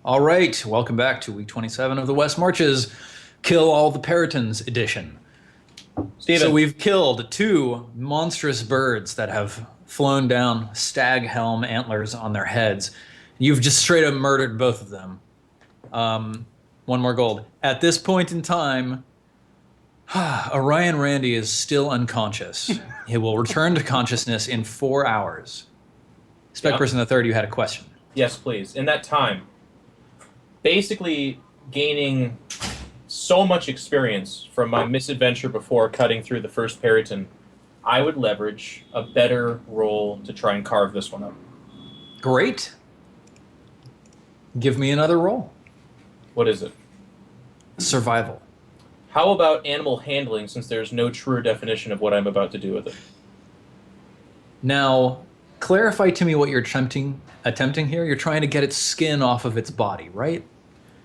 All right, welcome back to week 27 of the West Marches Kill All the Peritons edition. Steven. So we've killed two monstrous birds that have flown down stag helm antlers on their heads. You've just straight up murdered both of them. One more gold. At this point in time, Orion Randy is still unconscious. He will return to consciousness in 4 hours. Spec Person the Third, you had a question. Yes, please. In that time, basically gaining so much experience from my misadventure before cutting through the first Periton, I would leverage a better roll to try and carve this one up. Great. Give me another roll. What is it? Survival. How about animal handling, since there's no truer definition of what I'm about to do with it? Now, clarify to me what you're attempting here. You're trying to get its skin off of its body, right?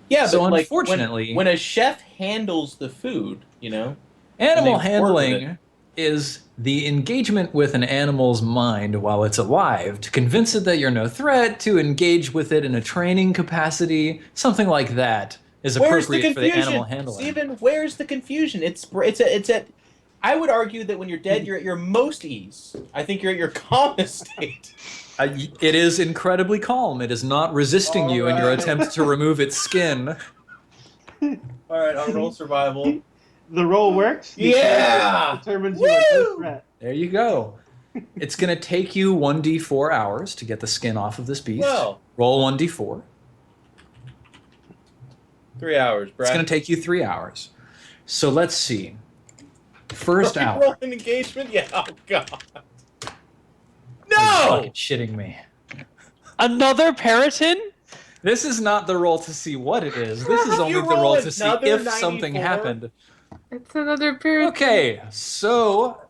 Yeah, so but unfortunately, when a chef handles the food, you know, animal handling is the engagement with an animal's mind while it's alive to convince it that you're no threat, to engage with it in a training capacity, something like that is appropriate for the animal handling. Steven, where's the confusion? It's at. I would argue that when you're dead, you're at your most ease. I think you're at your calmest state. It is incredibly calm. It is not resisting you in your attempt to remove its skin. All right, I'll roll survival. The roll works? Yeah! It determines you are no threat. There you go. It's going to take you 1d4 hours to get the skin off of this beast. Well, roll 1d4. 3 hours, Brad. It's going to take you 3 hours. So let's see. First hour. Roll an engagement? Yeah, oh god. Are you No! fucking shitting me. Another Periton? This is not the roll to see what it is. This is only the roll to see if something happened. It's another Periton. Okay, so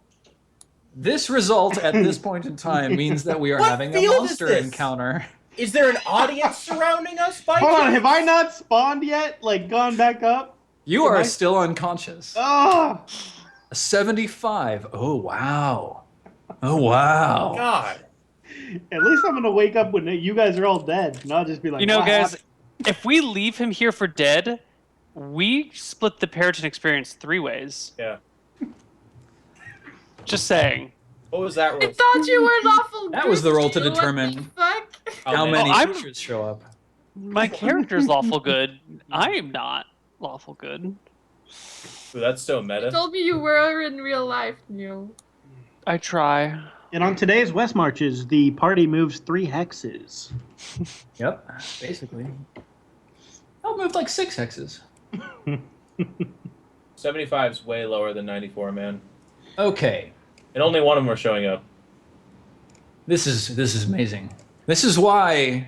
this result at this point in time means that we are having a monster encounter. Is there an audience surrounding us? By Hold on, have I not spawned yet? Like, gone back up? You are still unconscious. Oh! A 75. Oh, wow. Oh, wow. God. At least I'm gonna wake up when you guys are all dead, and I'll just be like, You know, what guys, happened? if we leave him here for dead, we split the Periton experience 3 ways. Yeah. Just saying. What was that roll? I thought you were lawful. That was the roll to Christian. determine What the fuck? how many I'm- creatures show up. My character's lawful good. I am not lawful good. Ooh, that's so You meta. told me you were in real life, Neil. I try. And on today's West Marches, the party moves 3 hexes. Yep, basically. I'll move like 6 hexes. 75's way lower than 94, man. Okay, And only one of them are showing up. this is amazing. This is why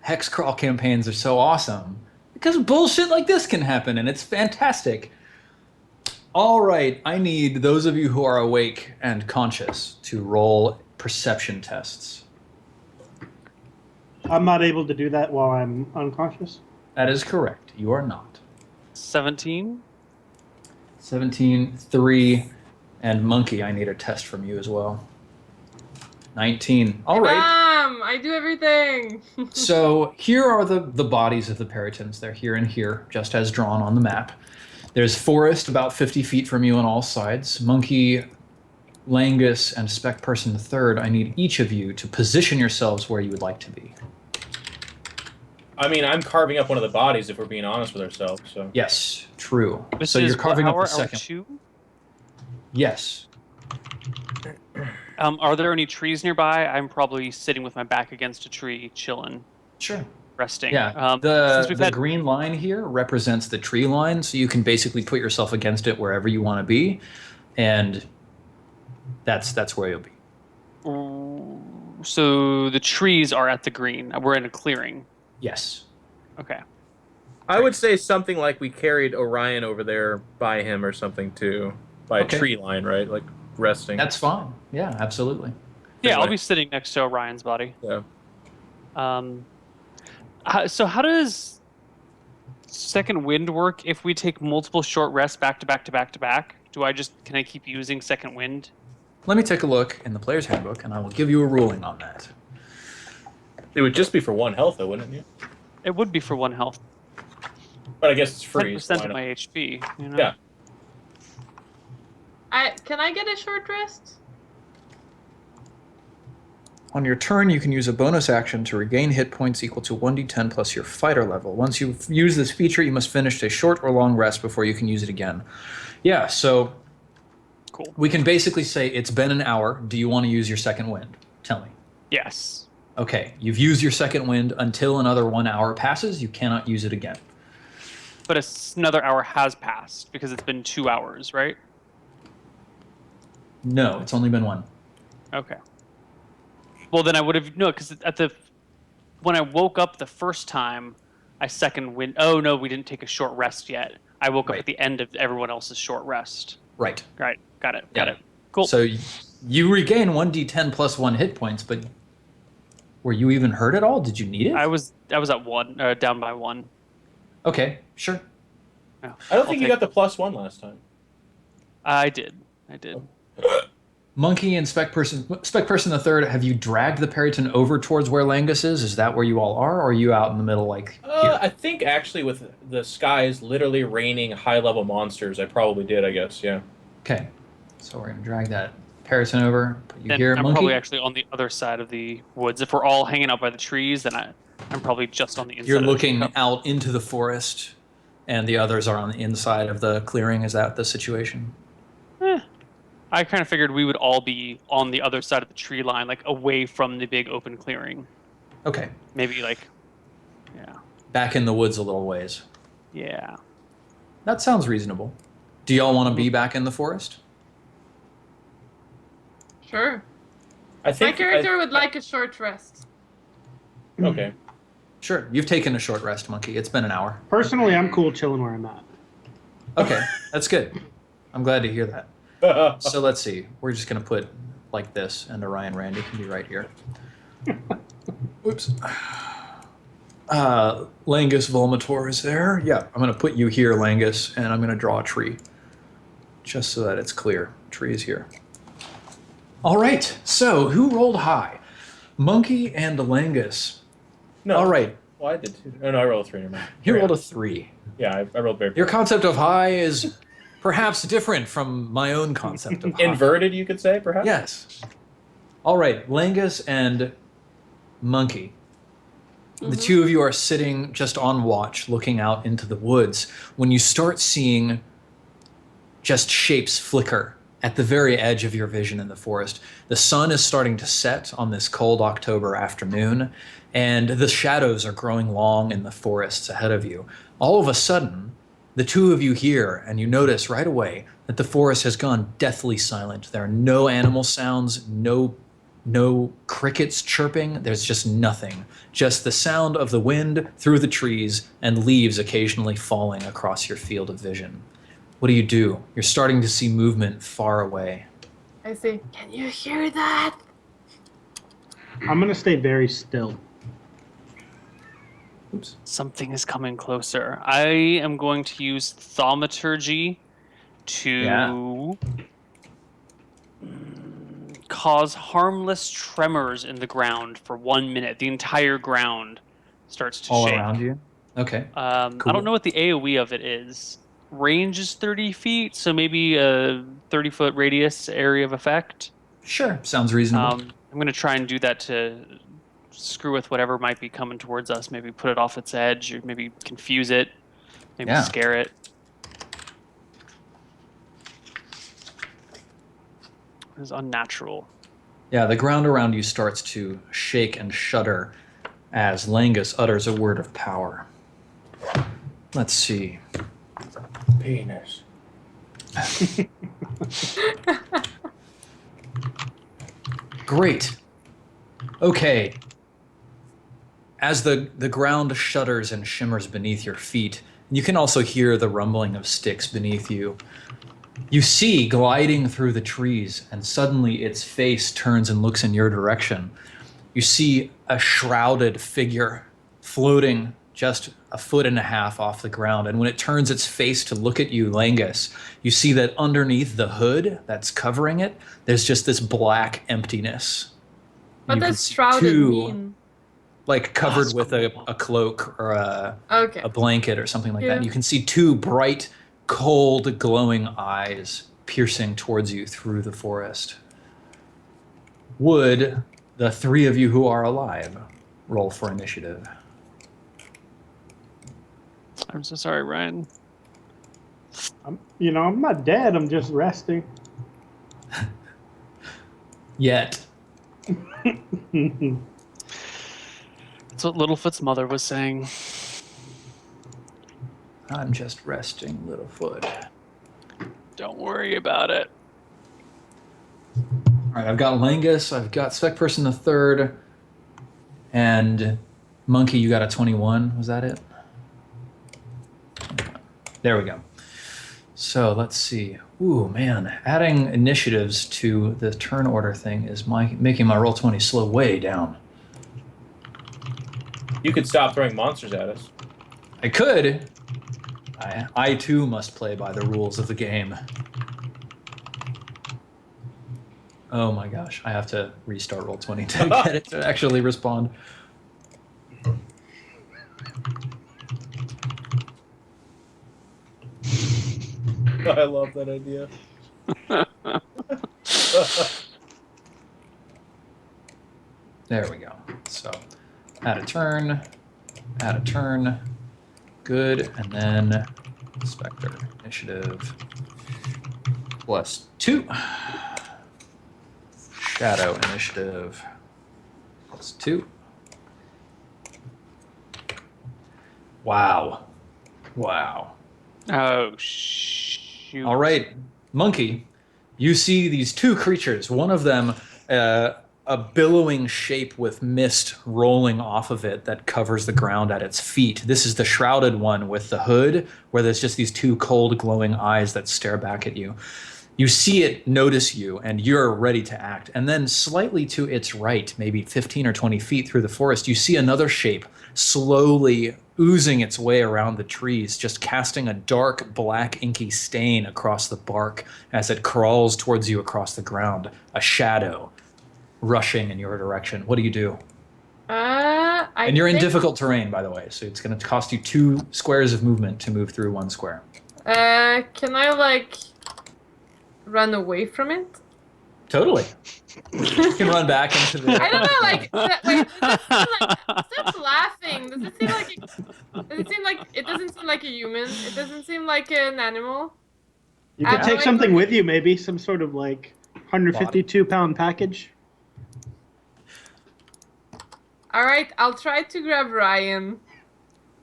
hex crawl campaigns are so awesome. Because bullshit like this can happen, and it's fantastic. All right, I need those of you who are awake and conscious to roll perception tests. I'm not able to do that while I'm unconscious. That is correct. You are not. 17? 17, 3, and Monkey, I need a test from you as well. 19. All right. I do everything. So here are the bodies of the Peritons. They're here and here, just as drawn on the map. There's forest about 50 feet from you on all sides. Monkey, Langus, and Spec Person the Third, I need each of you to position yourselves where you would like to be. I mean, I'm carving up one of the bodies if we're being honest with ourselves. So Yes, true. This So is you're carving up hour, the second. Hour 2? Yes. Are there any trees nearby? I'm probably sitting with my back against a tree, chilling, Sure. resting. Yeah, Since we've the had green line here represents the tree line, so you can basically put yourself against it wherever you want to be, and that's where you'll be. So the trees are at the green. We're in a clearing. Yes. Okay. I would say something like we carried Orion over there by him or something too, by Okay. a tree line, right? Like resting. That's fine. Yeah, absolutely. Yeah, I'll Anyway. be sitting next to Orion's body. Yeah. So how does second wind work if we take multiple short rests back to back to back to back? Can I keep using second wind? Let me take a look in the player's handbook, and I will give you a ruling on that. It would just be for 1 health, though, wouldn't you? It would be for 1 health. But I guess it's free. 10% So of my HP. You know? Yeah. Can I get a short rest? On your turn, you can use a bonus action to regain hit points equal to 1d10 plus your fighter level. Once you've used this feature, you must finish a short or long rest before you can use it again. Yeah, so Cool. we can basically say it's been an hour. Do you want to use your second wind? Tell me. Yes. Okay, you've used your second wind until another 1 hour passes. You cannot use it again. But another hour has passed because it's been 2 hours, right? No, it's only been 1. Okay. Well, then I would have because when I woke up the first time, I second wind. Oh no, we didn't take a short rest yet. I woke up Right. at the end of everyone else's short rest. Right. Right. Got it. Yeah. Got it. Cool. So you regain 1d10 plus 1 hit points, but were you even hurt at all? Did you need it? I was at 1, down by 1. Okay, sure. No, I don't I'll think you take- got the +1 last time. I did. Monkey and Spec Person the Third, have you dragged the Periton over towards where Langus is? Is that where you all are, or are you out in the middle like here? I think actually with the skies literally raining high-level monsters, I probably did, I guess, yeah. Okay, so we're going to drag that Periton over. Put you Then here, I'm Monkey. probably actually on the other side of the woods. If we're all hanging out by the trees, then I'm probably just on the inside. You're of the looking tree. out into the forest, and the others are on the inside of the clearing. Is that the situation? I kind of figured we would all be on the other side of the tree line, like away from the big open clearing. Okay, Maybe like, yeah, back in the woods a little ways. yeah. That sounds reasonable. Do y'all want to be back in the forest? Sure. I My think character would like a short rest. Okay. Sure. You've taken a short rest, Monkey. It's been an hour. Personally, I'm cool chilling where I'm at. Okay, that's good. I'm glad to hear that. So let's see. We're just going to put like this, and Orion Randy can be right here. Oops. Langus Volmator is there. Yeah, I'm going to put you here, Langus, and I'm going to draw a tree. Just so that it's clear. Tree is here. All right, so who rolled high? Monkey and Langus. No. All right, Well, I did too. Oh, no, I rolled a 3. Never mind. you rolled a 3. Yeah, I rolled very Your concept of high is perhaps different from my own concept of high. inverted, you could say, perhaps? Yes. All right, Langus and Monkey. The two of you are sitting just on watch, looking out into the woods, when you start seeing just shapes flicker at the very edge of your vision in the forest. The sun is starting to set on this cold October afternoon, and the shadows are growing long in the forests ahead of you. All of a sudden, the two of you hear, and you notice right away that the forest has gone deathly silent. There are no animal sounds, no crickets chirping. There's just nothing. Just the sound of the wind through the trees and leaves occasionally falling across your field of vision. What do? You're starting to see movement far away. I say, can you hear that? I'm gonna stay very still. Oops. Something is coming closer. I am going to use Thaumaturgy to cause harmless tremors in the ground for 1 minute. The entire ground starts to All shake. around you? Okay. Cool. Cool. I don't know what the AoE of it is. Range is 30 feet, so maybe a 30-foot radius area of effect. Sure. Sounds reasonable. I'm going to try and do that to screw with whatever might be coming towards us. Maybe put it off its edge, or maybe confuse it, maybe Yeah. scare it. It is unnatural. Yeah, the ground around you starts to shake and shudder as Langus utters a word of power. Let's see. Penis. Great. Okay. As the ground shudders and shimmers beneath your feet, you can also hear the rumbling of sticks beneath you. You see gliding through the trees, and suddenly its face turns and looks in your direction. You see a shrouded figure floating just 1.5 feet off the ground, and when it turns its face to look at you, Langus, you see that underneath the hood that's covering it, there's just this black emptiness. What You can does see shrouded two- mean? like covered with a cloak or Okay. a blanket or something like that. Yeah. And you can see two bright, cold, glowing eyes piercing towards you through the forest. Would the three of you who are alive roll for initiative? I'm so sorry, Ryan. I'm not dead. I'm just resting. Yet. That's what Littlefoot's mother was saying. I'm just resting, Littlefoot. Don't worry about it. All right, I've got Langus, I've got Spec Person the third, and Monkey, you got a 21. Was that it? There we go. So let's see. Ooh, man, adding initiatives to the turn order thing is making my Roll20 slow way down. You could stop throwing monsters at us. I could. I too must play by the rules of the game. Oh my gosh, I have to restart Roll20 to get it to actually respond. I love that idea. There we go. So, add a turn, good, and then Spectre initiative +2. Shadow initiative +2. Wow. Wow. Oh, shoot. All right, Monkey, you see these two creatures. One of them, a billowing shape with mist rolling off of it that covers the ground at its feet. This is the shrouded one with the hood, where there's just these two cold, glowing eyes that stare back at you. You see it notice you, and you're ready to act. And then slightly to its right, maybe 15 or 20 feet through the forest, you see another shape slowly oozing its way around the trees, just casting a dark, black, inky stain across the bark as it crawls towards you across the ground, a shadow rushing in your direction. What do you do? And you're in difficult terrain, by the way, so it's going to cost you 2 squares of movement to move through 1 square. Can I, like, run away from it? Totally. You can run back into the... I don't know, like, wait, stop laughing. Does it seem like it doesn't seem like a human? It doesn't seem like an animal? You could take something with you, maybe some sort of like 152-pound package. All right, I'll try to grab Ryan.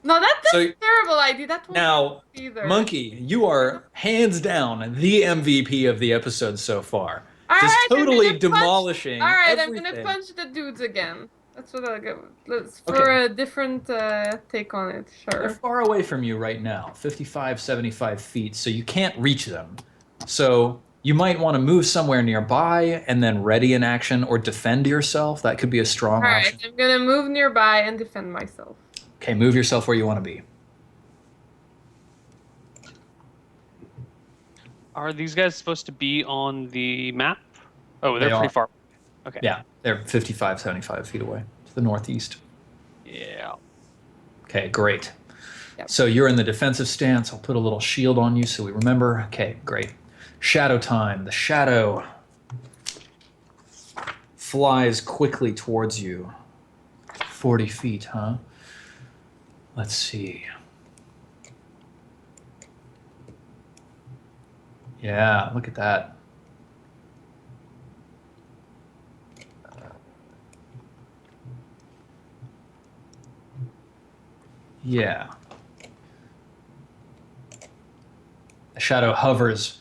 No, that's a terrible idea. That won't now, either. Monkey, you are hands down the MVP of the episode so far. All Just right, totally demolishing. All right, everything. I'm gonna punch the dudes again. That's what I'll go. For a different take on it. Sure. They're far away from you right now, 55, 75 feet, so you can't reach them. So you might want to move somewhere nearby and then ready in action or defend yourself. That could be a strong option. All right, I'm gonna move nearby and defend myself. Okay, move yourself where you want to be. Are these guys supposed to be on the map? Oh, they're They pretty are. far. Okay. Yeah, they're 55, 75 feet away to the northeast. Yeah. Okay, great. Yep. So you're in the defensive stance. I'll put a little shield on you so we remember. Okay, great. Shadow time. The shadow flies quickly towards you. 40 feet, huh? Let's see. Yeah, look at that. Yeah. The shadow hovers,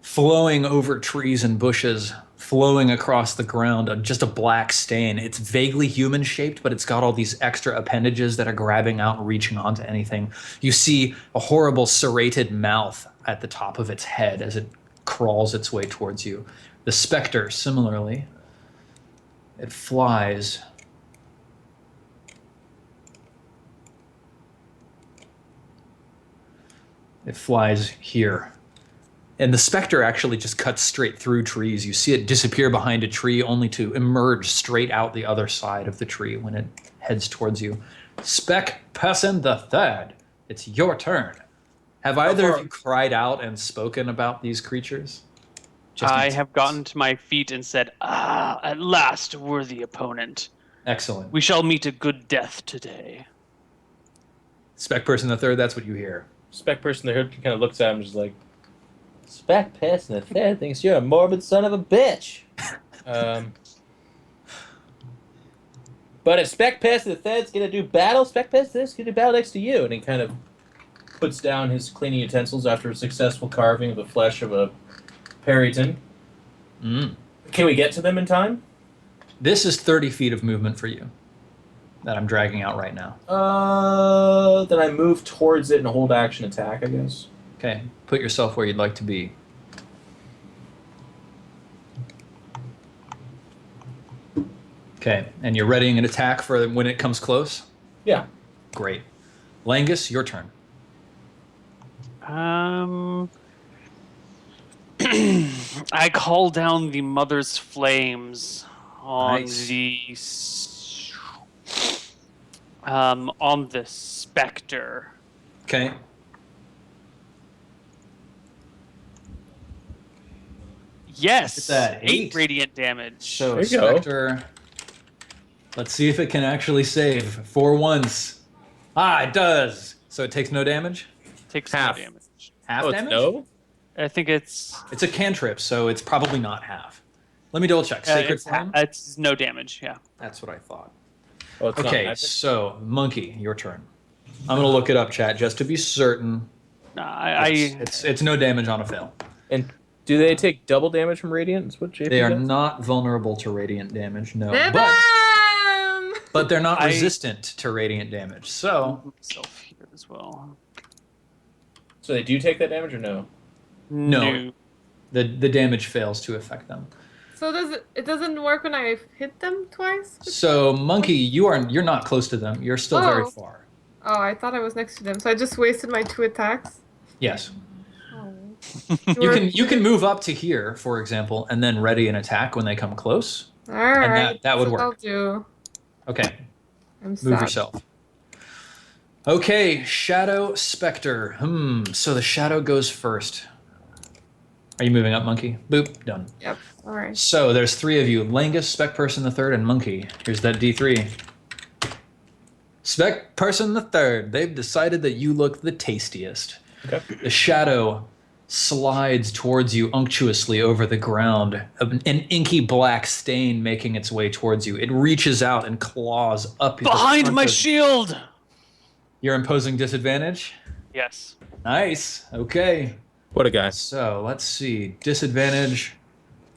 flowing over trees and bushes, flowing across the ground, just a black stain. It's vaguely human-shaped, but it's got all these extra appendages that are grabbing out and reaching onto anything. You see a horrible serrated mouth at the top of its head as it crawls its way towards you. The specter, similarly, it flies. It flies here. And the specter actually just cuts straight through trees. You see it disappear behind a tree only to emerge straight out the other side of the tree when it heads towards you. Spec Person the Third, it's your turn. Have either of you cried out and spoken about these creatures? I have gotten to my feet and said, at last, worthy opponent. Excellent. We shall meet a good death today. Spec Person the Third, that's what you hear. Spec Person the Third kind of looks at him just like, Spec Person the Third thinks you're a morbid son of a bitch. But if Spec Person the Third's going to do battle, Spec Person the Third's going to do battle next to you. And he kind of puts down his cleaning utensils after a successful carving of the flesh of a Perryton. Can we get to them in time? This is 30 feet of movement for you that I'm dragging out right now. Then I move towards it and hold action attack, I guess. Okay, put yourself where you'd like to be. Okay, and you're readying an attack for when it comes close? Yeah. Great. Langus, your turn. I call down the Mother's Flames on Nice. on the Spectre. Okay. Yes, Look at that, 8 8. radiant damage. So There you go. Spectre, let's see if it can actually save for once. Ah, it does. So it takes no damage? Takes half. no damage. Half Oh, damage? no? I think it's It's a cantrip, so it's probably not half. Let me double check. Sacred Flame? it's no damage. Yeah. That's what I thought. Oh, it's not Okay, magic? so Monkey, your turn. I'm gonna look it up, chat, just to be certain. It's no damage on a fail. And do they take double damage from Radiant? Is what JP They are does? not vulnerable to radiant damage, no. Bam! But they're not resistant to radiant damage. So myself here as well. So they do take that damage or no? no, the damage fails to affect them. So it doesn't work when I hit them twice? So Monkey, you're not close to them. You're still very Oh. far. Oh, I thought I was next to them. So I just wasted my 2 attacks. Yes. Oh. You can move up to here, for example, and then ready an attack when they come close. All right. that would that's what work. I'll do. Okay. I'm Move sad. yourself. Okay, Shadow Spectre. So the Shadow goes first. Are you moving up, Monkey? Boop, done. Yep. All right. So there's 3 of you. Langus, Spec Person the Third, and Monkey. Here's that D3. Spec Person the Third. They've decided that you look the tastiest. Okay. The Shadow slides towards you unctuously over the ground, an inky black stain making its way towards you. It reaches out and claws up the Behind front my of- shield. You're imposing disadvantage? Yes. Nice. Okay. What a guy. So let's see. Disadvantage.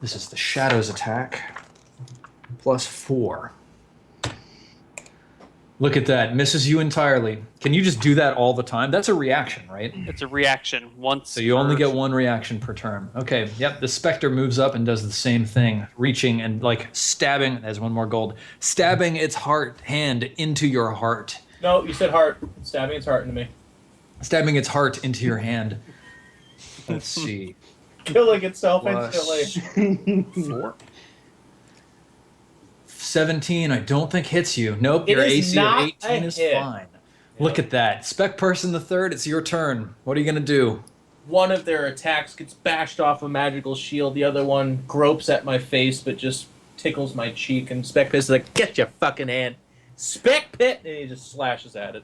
This is the Shadow's attack. +4. Look at that. Misses you entirely. Can you just do that all the time? That's a reaction, right? It's a reaction once. So you only per- get 1 reaction per turn. Okay, yep, the Spectre moves up and does the same thing, reaching and like stabbing, there's 1 more gold, stabbing its hand into your heart. No, you said heart. It's stabbing its heart into me. Stabbing its heart into your hand. Let's see. Killing itself Plus- instantly. 4. 17, I don't think hits you. Nope, It your is AC of not 18 a is hit. fine. Look at that. Spec Person the Third, it's your turn. What are you going to do? One of their attacks gets bashed off a magical shield. The other one gropes at my face, but just tickles my cheek. And Spec Pit is like, get your fucking hand. Spec Pit! And he just slashes at it.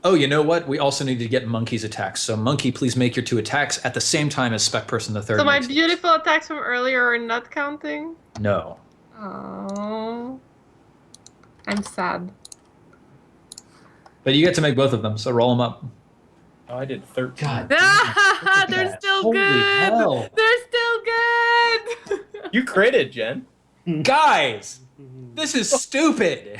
Oh, you know what? We also need to get Monkey's attacks. So Monkey, please make your 2 attacks at the same time as Spec Person the Third. So my makes it. beautiful attacks from earlier are not counting? No. Oh. I'm sad. But you get to make both of them, so roll them up. Oh, I did 13. God. They're that. still Holy good. hell. They're still good. You critted, Jen. Guys, this is stupid.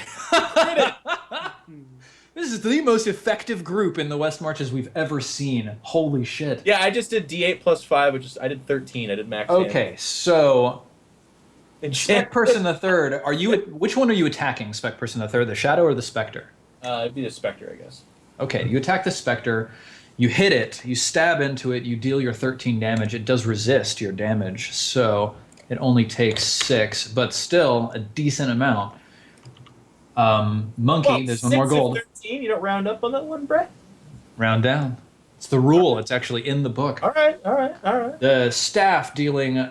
This is the most effective group in the West Marches we've ever seen. Holy shit. Yeah, I just did D8 plus 5, which is, I did 13. I did max damage. Okay, so And Spec Person the Third, are you? Which one are you attacking, Spec Person the Third, the Shadow or the Spectre? It'd be the Spectre, I guess. Okay, you attack the Spectre, you hit it, you stab into it, you deal your 13 damage. It does resist your damage, so it only takes 6, but still a decent amount. Monkey, Well, there's one more 6 of gold. 13. You don't round up on that one, Brett? Round down. It's the rule. It's actually in the book. All right, all right, all right. The staff dealing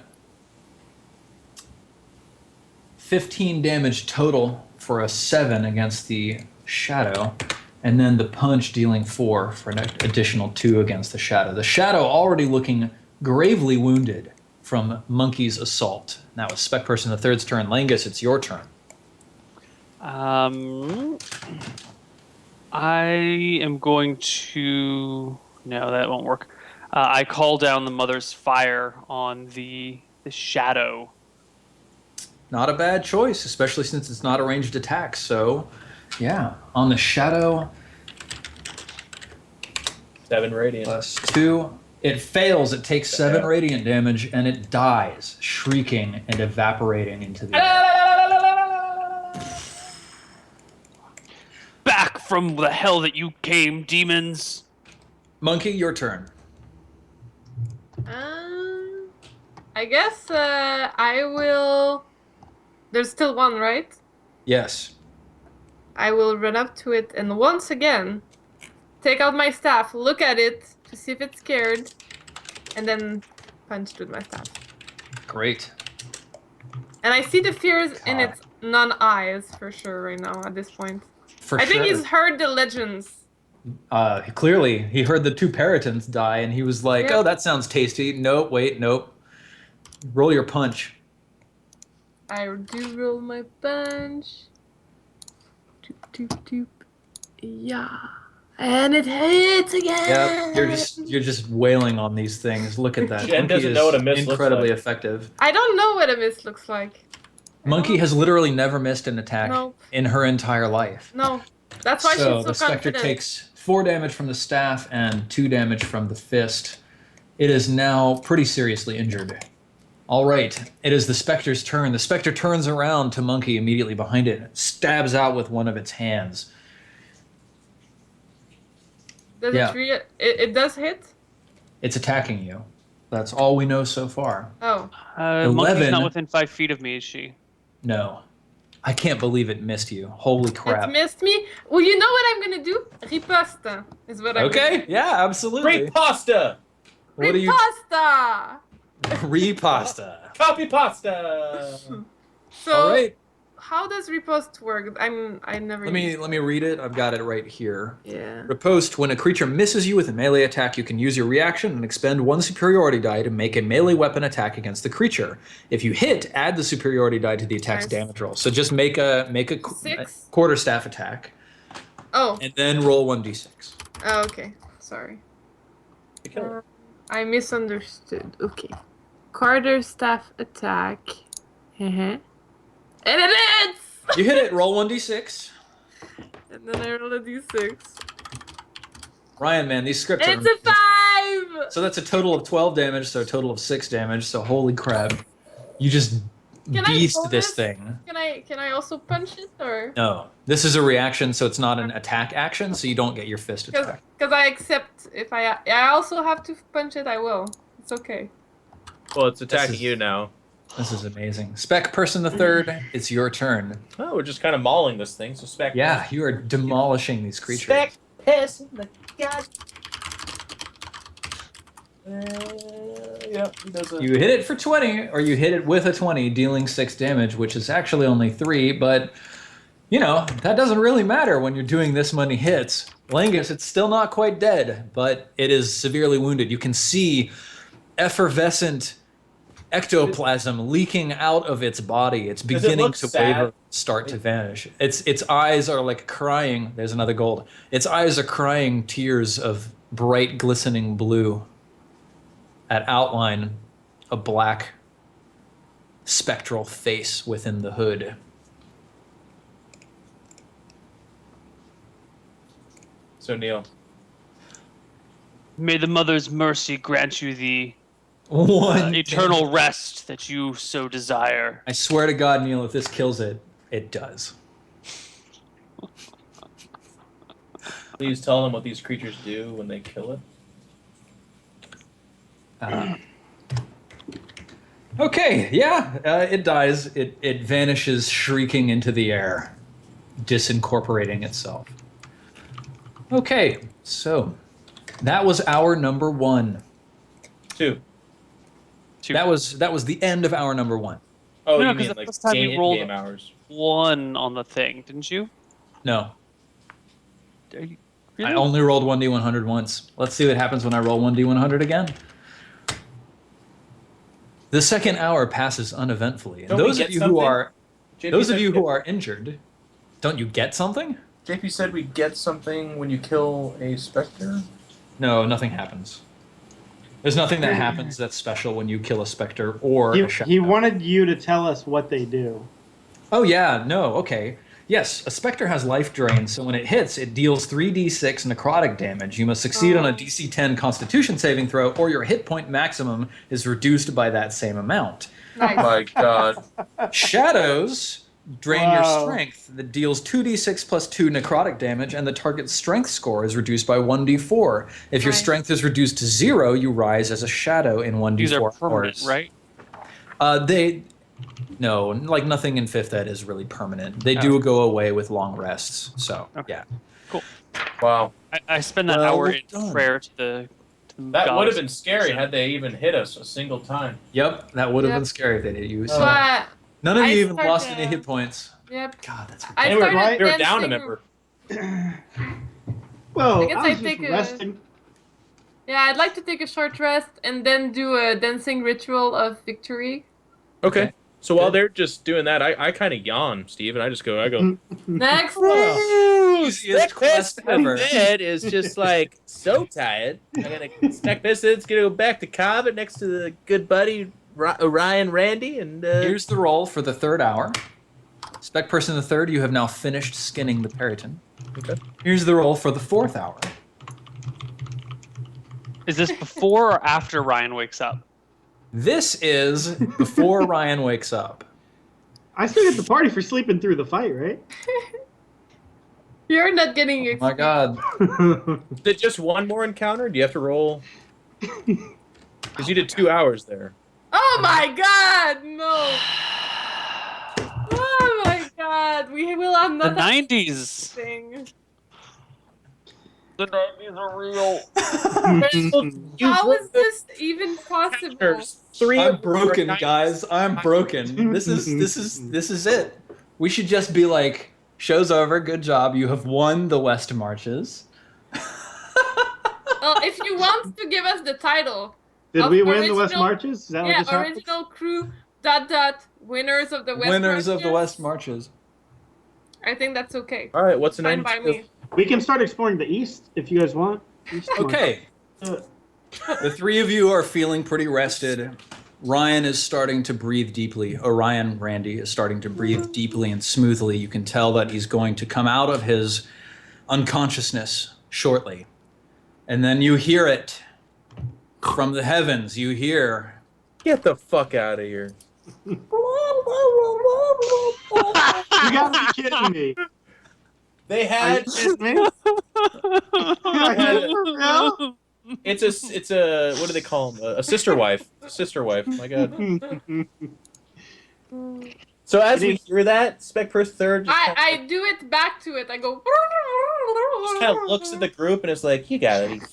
15 damage total for a 7 against the shadow, and then the punch dealing 4 for an additional 2 against the shadow. The shadow already looking gravely wounded from Monkey's assault. Now with Spec Person the Third's turn. Langus, it's your turn. I am going to. No, that won't work. I call down the Mother's Fire on the shadow. Not a bad choice, especially since it's not a ranged attack. So, yeah, on the shadow, 7 radiant. +2. It fails. It takes 7 radiant damage, and it dies, shrieking and evaporating into the air. Back from the hell that you came, demons! Monkey, your turn. I guess I will. There's still one, right? Yes. I will run up to it and once again take out my staff, look at it to see if it's scared, and then punch it with my staff. Great. And I see the fears in its non-eyes for sure right now at this point. For I sure. think he's heard the legends. Clearly, he heard the 2 Peritons die, and he was like, Yep. oh, that sounds tasty. Nope, wait, nope. Roll your punch. I do roll my punch. Doop, doop, doop. Yeah. And it hits again! Yep, you're just wailing on these things. Look at that. Jen Monkey doesn't is know what a miss looks incredibly like. effective. I don't know what a miss looks like. Monkey has literally never missed an attack Nope. in her entire life. No. That's why So she's the so Spectre confident. takes 4 damage from the staff and 2 damage from the fist. It is now pretty seriously injured. All right, it is the Spectre's turn. The Spectre turns around to Monkey immediately behind it, stabs out with one of its hands. Does Yeah. it does hit? It's attacking you. That's all we know so far. Oh. Monkey's 11. not within 5 feet of me, is she? No. I can't believe it missed you. Holy crap. It missed me. Well, you know what I'm gonna do? Riposte is what I'm Okay, yeah, absolutely. Great pasta! What do you... Riposta! Repasta. Copy pasta! So All right. how does riposte work? I never Let me read it. I've got it right here. Yeah. Riposte, when a creature misses you with a melee attack, you can use your reaction and expend 1 superiority die to make a melee weapon attack against the creature. If you hit, add the superiority die to the attack's Nice. damage roll. So just make a 6? quarterstaff attack, Oh. and then roll 1d6. Oh, okay. Sorry. I misunderstood. Okay. Quarterstaff attack. And it hits! You hit it. Roll 1d6. And then I roll a d6. Ryan, man, these scripts It's are... a 5! So that's a total of 12 damage, so a total of 6 damage. So holy crap. You just Can I beast roll this this? thing. Can I also punch it or? No. This is a reaction, so it's not an attack action, so you don't get your fist attack. Because I accept if I also have to punch it, I will. It's okay. Well, it's attacking is- you now. This is amazing. Spec Person the Third, it's your turn. Oh, we're just kind of mauling this thing, so Spec. Yeah, you are demolishing these creatures. Spec piss the god. Yeah, he does a... You hit it for 20, or you hit it with a 20, dealing 6 damage, which is actually only 3, but, you know, that doesn't really matter when you're doing this many hits. Langus, it's still not quite dead, but it is severely wounded. You can see effervescent ectoplasm leaking out of its body. It's Does it beginning look to sad? waver, start to vanish. Its eyes are like crying. There's another gold. Its eyes are crying tears of bright, glistening blue. At outline, a black spectral face within the hood. So, Neil. May the Mother's mercy grant you the One eternal rest that you so desire. I swear to God, Neil, if this kills it, it does. Please tell them what these creatures do when they kill it. Okay, yeah, it dies. It vanishes shrieking into the air, disincorporating itself. Okay, so that was hour number 1. 2. That was the end of hour number 1. Oh, No, you 'cause mean the like first time you rolled- game hours? 1 on the thing, didn't you? No, Are you I really? only rolled 1d100 once. Let's see what happens when I roll 1d100 again. The second hour passes uneventfully. And Don't we those of get you who something? are JP those of said you we who get- are injured, don't you get something? JP said we get something when you kill a specter. No, nothing happens. There's nothing that happens that's special when you kill a specter or a shadow. He wanted you to tell us what they do. Oh yeah, no, okay. Yes, a specter has life drain, so when it hits, it deals 3d6 necrotic damage. You must succeed on a DC 10 Constitution saving throw, or your hit point maximum is reduced by that same amount. Nice. My God. Shadows drain your Wow. strength. That deals 2d6 plus 2 necrotic damage, and the target's strength score is reduced by 1d4. If your Nice. strength is reduced to 0, you rise as a shadow in 1d4 These are permanent, hours. right? No, like nothing in 5th ed is really permanent. They do go away with long rests, so Okay. yeah. Cool. Wow. I spend that Well hour in done. prayer to the That would goddess. have been scary had they even hit us a single time. Yep, that would have Yep. been scary if they did use. But None of I you even started- lost any hit points. yep, God, that's I And we were, started we were down a dancing- member. Well, I guess I I was just take a- resting. Yeah, I'd like to take a short rest and then do a dancing ritual of victory. Okay. So while they're just doing that, I kind of yawn, Steve, and I go, Next. Easiest quest ever. Ed is just like so tired. I'm gonna Spec Pistons gonna go back to Cobbett next to the good buddy Ryan Randy, and Here's the roll for the 3rd hour. Spec person the 3rd, you have now finished skinning the periton. Okay. Here's the roll for the 4th hour. Is this before or after Ryan wakes up? This is before Ryan wakes up. I still get the party for sleeping through the fight, right? You're not getting Oh my god. is it just one more encounter? Do you have to roll? Because you did 2 hours there. Oh my god, no! Oh my god, we will have The not 90s. thing. The 90s are real. How is this even possible? There's 3 I'm broken, guys. I'm broken. This is it. We should just be like, show's over, good job. You have won the West Marches. Well, if you want to give us the title, Did Of we win the West original- Marches? Is that what yeah, just happened? original crew, ... winners of the West Winners of the Marches. West Marches. I think that's okay. All right, what's a Fine by 92? me. We can start exploring the East if you guys want. East one. Okay. Do it. The 3 of you are feeling pretty rested. Ryan is starting to breathe deeply. Orion Randy is starting to breathe deeply and smoothly. You can tell that he's going to come out of his unconsciousness shortly. And then you hear it from the heavens. You hear. Get the fuck out of here. You gotta be kidding me. They Are you had kidding me? Yeah. it's a what do they call them? A sister wife. Sister wife. My God. So as we hear that, Spec Person Third just I do it back to it. I go. kind of looks at the group and is like, "You got it.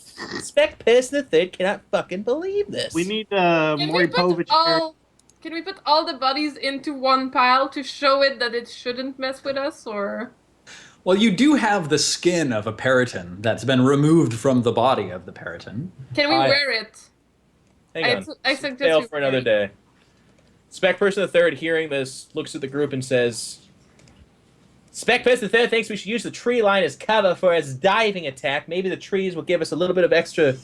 Spec Person the Third cannot fucking believe this." We need Can we Maury put Povich. all? Can we put all the bodies into one pile to show it that it shouldn't mess with us, or? Well, you do have the skin of a periton that's been removed from the body of the periton. Can we I- wear it? Hang on. I suggest Tale we for another wear it. day. Spec Person the Third, hearing this, looks at the group and says, "Spec Person the Third thinks we should use the tree line as cover for his diving attack. Maybe the trees will give us a little bit of extra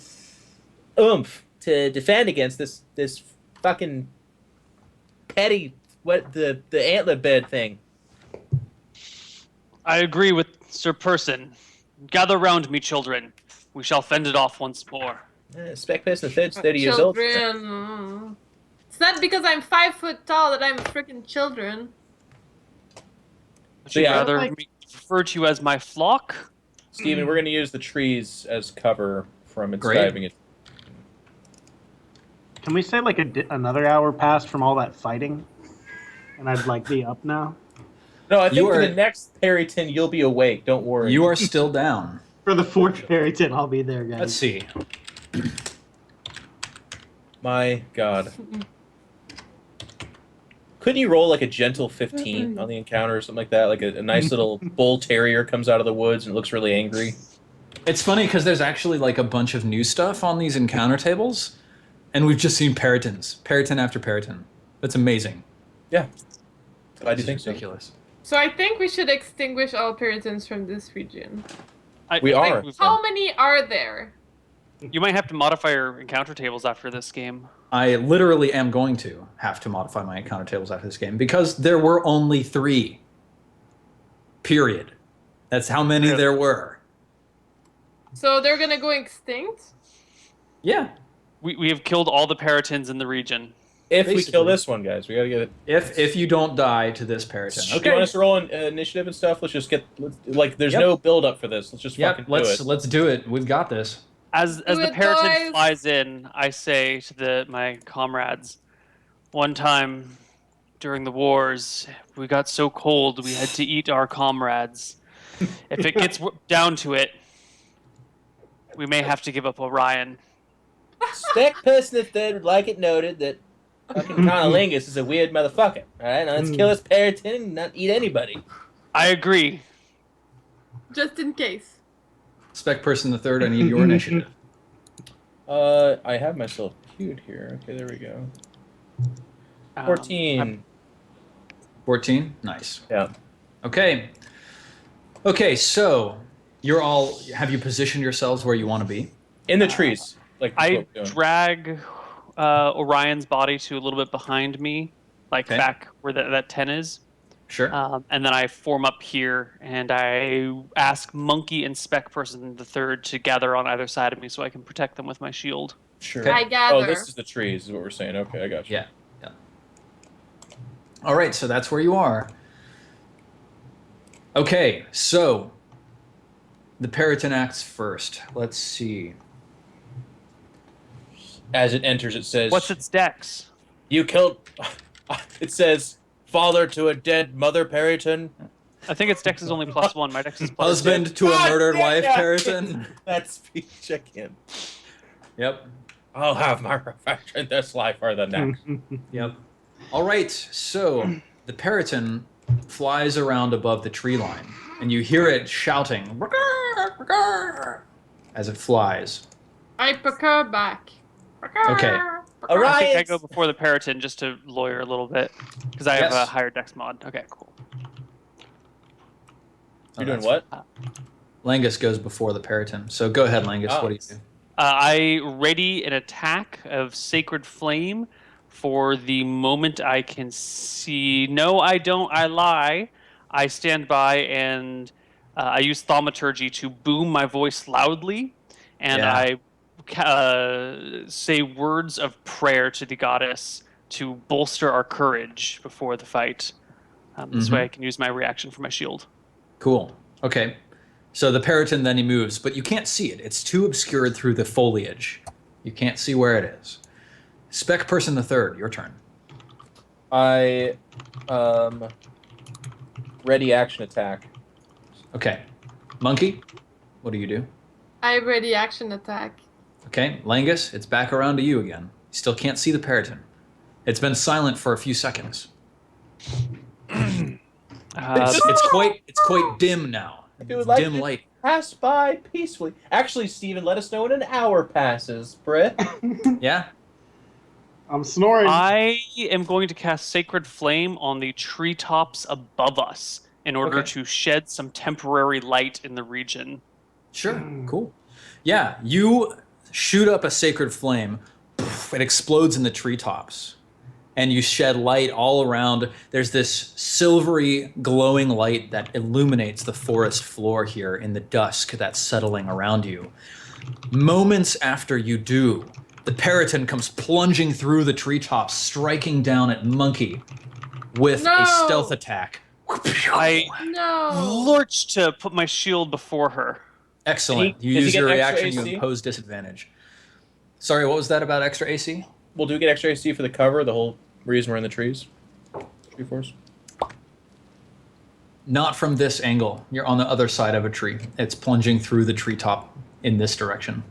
oomph to defend against this fucking petty the antler bed thing." I agree with Sir Person. Gather round me, children. We shall fend it off once more. Spec Person the Third's 30 years old. Children. It's not because I'm 5 foot tall that I'm a freaking children. Would you yeah, rather like- me refer to you as my flock? Steven, we're going to use the trees as cover from its Great. diving attack. Can we say like another hour passed from all that fighting, and I'd like be up now? No, I think You for are- the next Perryton, you'll be awake. Don't worry. You are still down. For the 4th Perryton, I'll be there, guys. Let's see. My God. Couldn't you roll like a gentle 15 on the encounter or something like that? Like a nice little bull terrier comes out of the woods and looks really angry. It's funny because there's actually like a bunch of new stuff on these encounter tables, and we've just seen Perrytons, Perryton after Perryton. That's amazing. Yeah. I do It's think so. ridiculous. So I think we should extinguish all Puritans from this region. We I think are. How many are there? You might have to modify your encounter tables after this game. I literally am going to have to modify my encounter tables after this game because there were only 3. Period. That's how many Really? there were. So they're gonna go extinct? Yeah. We have killed all the Peritons in the region. If we Basically. kill this one, guys, we gotta get it. If you don't die to this Perryton. Do you want us to roll initiative and stuff? Let's just get there's Yep. no build up for this. Let's just Yep. fucking do Let's it. let's do it. We've got this. As Do the it, Periton guys. flies in, I say to my comrades, one time during the wars, we got so cold we had to eat our comrades. If it gets down to it, we may have to give up Orion. Spec person the third would like it noted that fucking Conolingus is a weird motherfucker. Alright, now let's kill this Perryton and not eat anybody. I agree. Just in case. Spec person the third, I need your initiative. I have myself queued here. Okay, there we go. 14. 14? Nice. Yeah. Okay. Okay, so you're all have you positioned yourselves where you want to be? In the trees. Like I what we're doing. drag Orion's body to a little bit behind me, like Okay. back where that 10 is. Sure. And then I form up here, and I ask Monkey and Spec Person the third to gather on either side of me so I can protect them with my shield. Sure. Okay. I gather. Oh, this is the trees, is what we're saying. Okay, I got you. Yeah. Yeah. All right, so that's where you are. Okay, so the Perryton acts first. Let's see. As it enters, it says, What's its dex? You killed... It says, father to a dead mother Perryton. I think its dex is only +1. My dex is +2. Husband to a God murdered damn wife, it. Perryton. That's speech again. Yep. I'll have my revenge in this life or the next. Yep. All right, so the Perryton flies around above the tree line, and you hear it shouting as it flies. I pucker back. Okay. All I right. think I go before the Periton just to lawyer a little bit, because I have Yes. a higher dex mod. Okay, cool. You're doing what? Langus goes before the Perryton. So go ahead, Langus. Oh. What do you do? I ready an attack of Sacred Flame for the moment I can see. No, I don't. I lie. I stand by and I use Thaumaturgy to boom my voice loudly, and Yeah. I say words of prayer to the goddess to bolster our courage before the fight. This way I can use my reaction for my shield. Cool. Okay. So the Perryton then he moves, but you can't see it. It's too obscured through the foliage. You can't see where it is. Spec Person the third, your turn. I ready action attack. Okay. Monkey, what do you do? I ready action attack. Okay. Langus, it's back around to you again. You still can't see the Perryton. It's been silent for a few seconds. It's quite dim now. If you would It's like dim to light. pass by peacefully. Actually, Steven, let us know when an hour passes, Britt. Yeah. I'm snoring. I am going to cast Sacred Flame on the treetops above us in order Okay. to shed some temporary light in the region. Sure. Cool. Yeah, you shoot up a sacred flame. It explodes in the treetops, and you shed light all around. There's this silvery, glowing light that illuminates the forest floor here in the dusk that's settling around you. Moments after you do, the Perryton comes plunging through the treetops, striking down at Monkey with No! a stealth attack. I No. lurch to put my shield before her. Excellent. Does You he use get your extra reaction, you AC? impose disadvantage. Sorry, what was that about extra AC? Well, do we get extra AC for the cover? The whole reason we're in the trees? Tree force? Not from this angle. You're on the other side of a tree. It's plunging through the treetop in this direction.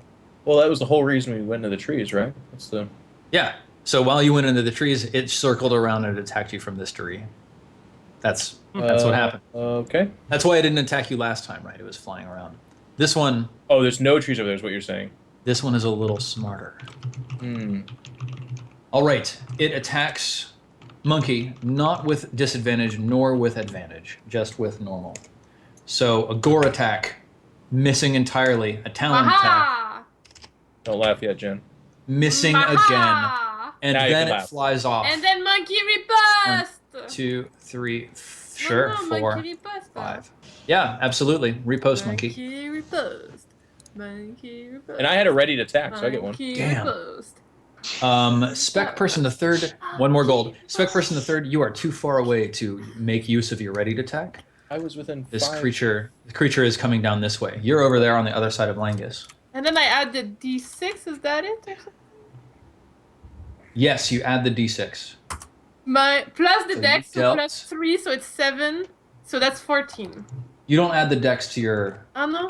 Well, that was the whole reason we went into the trees, right? That's the. Yeah. So while you went into the trees, it circled around and attacked you from this tree. That's what happened. Okay. That's why it didn't attack you last time, right? It was flying around. This one. Oh, there's no trees over there, is what you're saying. This one is a little smarter. Hmm. All right. It attacks Monkey, not with disadvantage nor with advantage, just with normal. So a gore attack, missing entirely. A talon attack, Aha! Don't laugh yet, Jen. missing again. Aha! And Now you then can it laugh. flies off. And then monkey riposte. 2, 3, sure, No, 4, monkey riposte. 5. Yeah, absolutely. Repost Monkey. Monkey riposte. Monkey riposte. And I had a ready to attack, so I get one. Monkey Damn. riposte. Spec Person the Third, one more gold. Spec Person the Third, you are too far away to make use of your ready to attack. I was within This 5. the creature is coming down this way. You're over there on the other side of Langus. And then I add the d6. Is that it? Or something? Yes, you add the d6. My plus the So you dex, so dealt- plus 3, so it's 7. So that's 14. You don't add the dex to your Oh no.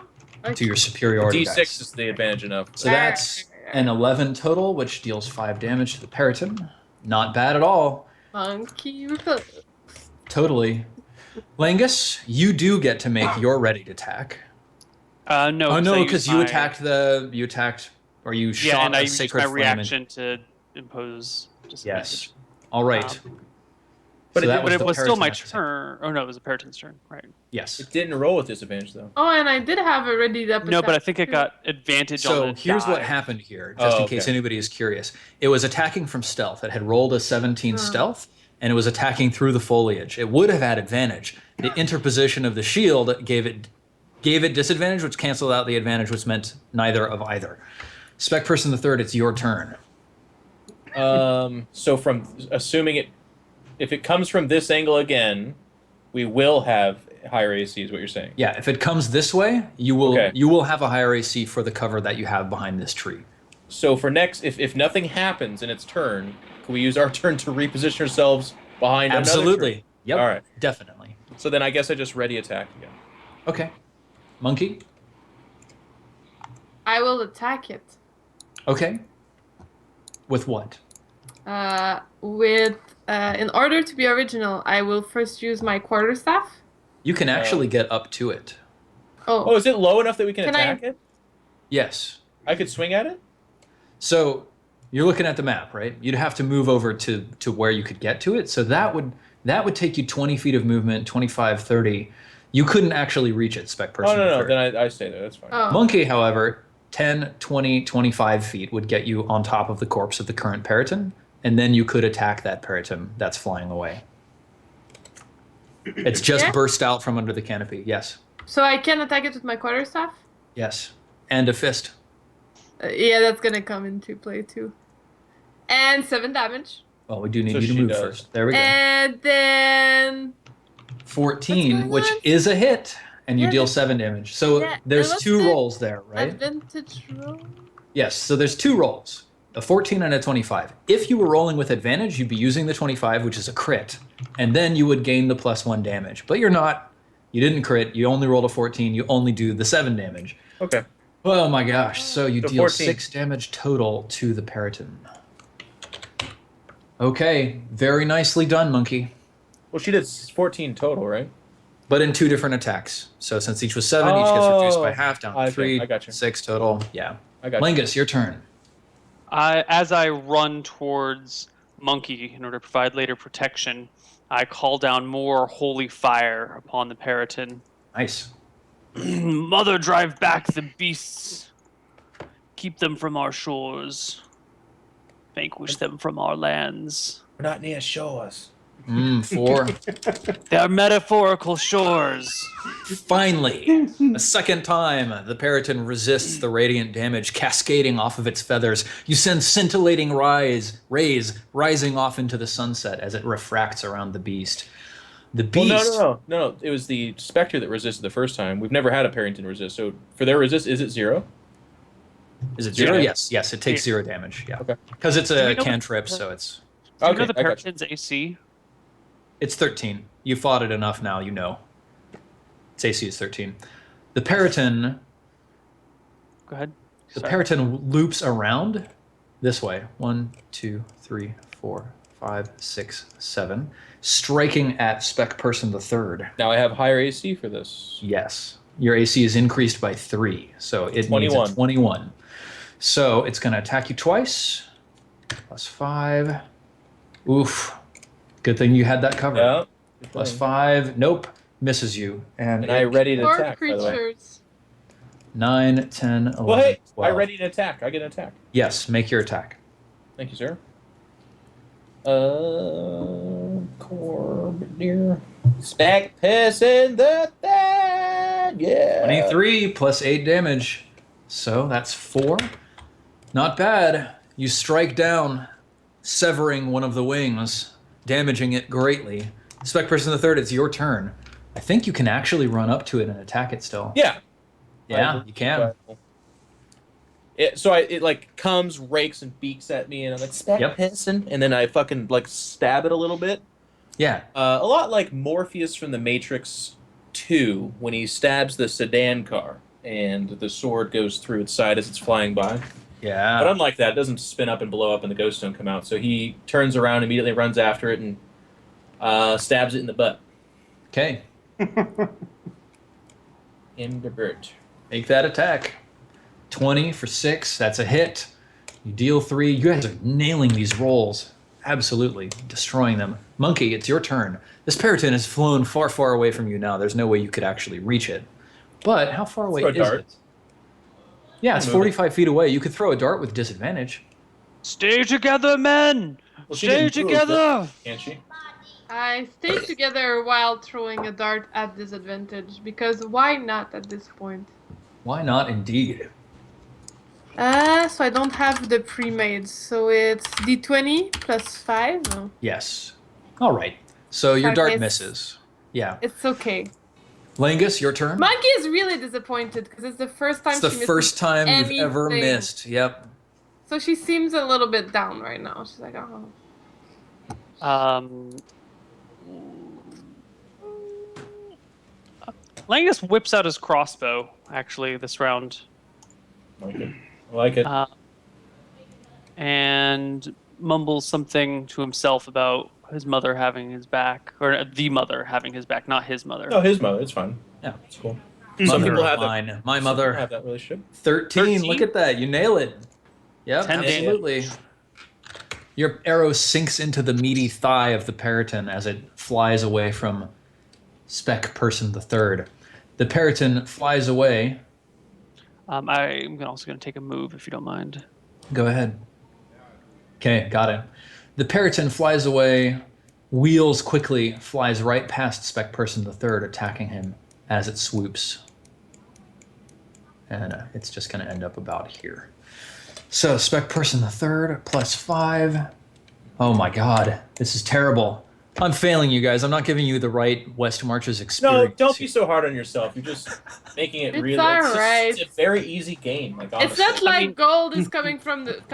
superiority D6 dice. is the advantage enough. So that's an 11 total, which deals 5 damage to the Periton. Not bad at all. Monkey riposte. Totally. Langus, you do get to make your ready to attack. No. Oh I no, used because my- you attacked or you Yeah, shot and I a used sacred my flame. reaction to impose disadvantage. Yes. All right. But So that But it the was still my Periton's attack. turn. Oh no, it was a Periton's turn, right? Yes. It didn't roll with disadvantage, though. Oh, and I did have a ready up. No, but I think it got advantage on So the here's what die. happened here, just Oh, in case okay. anybody is curious. It was attacking from stealth. It had rolled a 17 Oh. stealth, and it was attacking through the foliage. It would have had advantage. The interposition of the shield gave it disadvantage, which canceled out the advantage, which meant neither of either. Spec Person the Third, it's your turn. So from assuming if it comes from this angle again, we will have higher AC, is what you're saying. Yeah, if it comes this way, you will Okay. you will have a higher AC for the cover that you have behind this tree. So for next, if nothing happens in its turn, can we use our turn to reposition ourselves behind another Absolutely. tree? Yep. All right. Definitely. So then I guess I just ready attack again. Okay. Monkey. I will attack it. Okay. With what? In order to be original, I will first use my quarterstaff. You can actually get up to it. Oh, is it low enough that we can Can I- attack it? Yes. I could swing at it? So you're looking at the map, right? You'd have to move over to where you could get to it. So that would take you 20 feet of movement, 25, 30. You couldn't actually reach it, Spec Person. Oh, no, Third. then I stay there. That's fine. Oh. Monkey, however, 10, 20, 25 feet would get you on top of the corpse of the current Periton, and then you could attack that Periton that's flying away. It's just Yeah? burst out from under the canopy. Yes. So I can attack it with my quarterstaff? Yes. And a fist. Yeah, that's gonna come into play too. And 7 damage. Well, we do need So you to she move does. first. There we go. And then 14, What's which going on? is a hit, and you Yeah, deal but- 7 damage. So Yeah, there's and what's 2 the rolls there, right? advantage roll. Yes, so there's 2 rolls, a 14 and a 25. If you were rolling with advantage, you'd be using the 25, which is a crit, and then you would gain the +1 damage. But you're not. You didn't crit. You only rolled a 14. You only do the 7 damage. Okay. Oh my gosh, so you So deal 14. 6 damage total to the Periton. Okay, very nicely done, Monkey. Well, she did 14 total, right? But in 2 different attacks. So since each was 7, each gets reduced by Oh, half, down I to see. 3, I gotcha. 6 total. Yeah. I got you. Lingus, your turn. As I run towards Monkey in order to provide later protection, I call down more holy fire upon the Periton. Nice. Mother, drive back the beasts. Keep them from our shores. Vanquish them from our lands. We're not near shores. 4. They're metaphorical shores. Finally, a second time, the Periton resists the radiant damage cascading off of its feathers. You send scintillating rays rising off into the sunset as it refracts around the beast. The Well, beast. no. It was the Spectre that resisted the first time. We've never had a Parrington resist. So for their resist, is it 0? Is it 0? Yeah. Yes, it takes 0 damage. Yeah. Okay. Because it's Do a we know- cantrip, so it's Do you know Okay, the I got you. Periton's AC? it's 13. You fought it enough now, you know. Its AC is 13. The Periton, Go ahead. the Sorry. Periton loops around this way. 1, 2, 3, 4, 5, 6, 7. Striking at Spec Person the Third. Now I have higher AC for this. Yes. Your AC is increased by 3, so it needs 21. a 21. So it's going to attack you twice. Plus 5. Oof. Good thing you had that covered. Yeah. Plus 5. Nope. Misses you. And, And I ready to Four attack, by the way. creatures. 9, 10, 11, Well, hey, 12. I ready to attack. I get an attack. Yes, make your attack. Thank you, sir. Corbineer. Spec Person the Third. Yeah. 23 plus 8 damage. So that's 4. Not bad. You strike down, severing one of the wings, damaging it greatly. Spec Person the Third, it's your turn. I think you can actually run up to it and attack it still. Yeah. Yeah, you can. It like comes, rakes, and beaks at me, and I'm like, Spec Yep. Person, and then I fucking like stab it a little bit. Yeah. A lot like Morpheus from the Matrix 2 when he stabs the sedan car and the sword goes through its side as it's flying by. But Yeah. unlike that, it doesn't spin up and blow up and the ghosts don't come out. So he turns around, immediately runs after it, and stabs it in the butt. Okay. Invert. Make that attack. 20 for 6. That's a hit. You deal 3. You guys are nailing these rolls. Absolutely. Destroying them. Monkey, it's your turn. This Periton has flown far, far away from you now. There's no way you could actually reach it. But how far away Throw a is dart. it? Yeah, it's Move it. 45 feet away. You could throw a dart with disadvantage. Stay together, men. Well, she Stay didn't move, together. Can't she? I stay together while throwing a dart at disadvantage, because why not at this point? Why not, indeed? So I don't have the pre-made, so it's d20 plus 5. Yes. All right. So your Okay, dart it's- misses. Yeah. It's okay. Langus, your turn. Monkey is really disappointed because it's the first time It's the she misses first time you've ever anything. missed. Yep. So she seems a little bit down right now. She's like, oh. Langus whips out his crossbow, actually, this round. Like it. I like it. And mumbles something to himself about his mother having his back, or the mother having his back, not his mother. No, his mother. It's fine. Yeah. It's cool. Mother Some people of have mine. that. My some mother. people have that relationship. 13. Look 13? at that. You nail it. Yep, 10 damage. absolutely. Your arrow sinks into the meaty thigh of the Periton as it flies away from Spec Person the Third. The Periton flies away. I'm also going to take a move, if you don't mind. Go ahead. Okay, got it. The Periton flies away, wheels quickly, flies right past Spec Person the Third, attacking him as it swoops. And it's just going to end up about here. So, Spec Person the Third, plus 5. Oh my god, this is terrible. I'm failing you guys. I'm not giving you the right West Marches No, experience. don't be so hard on yourself. You're just making it It's really. alright. It's a very easy game. Like honestly. It's not like mean- gold is coming